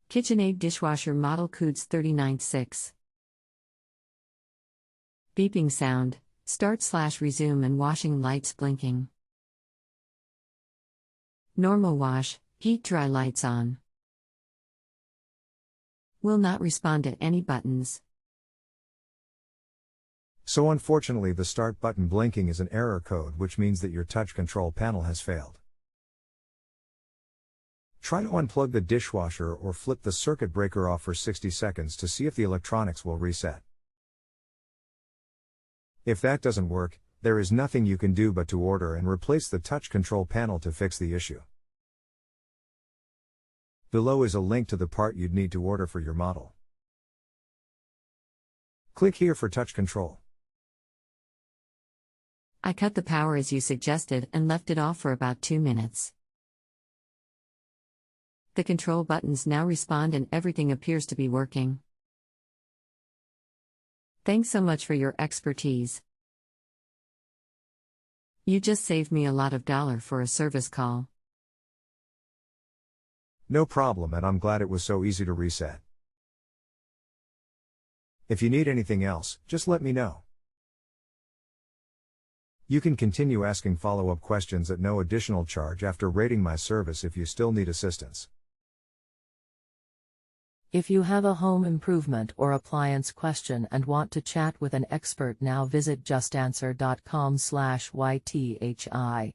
KitchenAid dishwasher Model KUDS30IXSS6. Beeping sound, start/resume and washing lights blinking. Normal wash, heat dry lights on. Will not respond to any buttons. So unfortunately the start button blinking is an error code, which means that your touch control panel has failed. Try to unplug the dishwasher or flip the circuit breaker off for 60 seconds to see if the electronics will reset. If that doesn't work, there is nothing you can do but to order and replace the touch control panel to fix the issue. Below is a link to the part you'd need to order for your model. Click here for touch control. I cut the power as you suggested and left it off for about 2 minutes. The control buttons now respond and everything appears to be working. Thanks so much for your expertise. You just saved me a lot of dollars for a service call. No problem, and I'm glad it was so easy to reset. If you need anything else, just let me know. You can continue asking follow-up questions at no additional charge after rating my service if you still need assistance. If you have a home improvement or appliance question and want to chat with an expert now, visit justanswer.com/YTHI.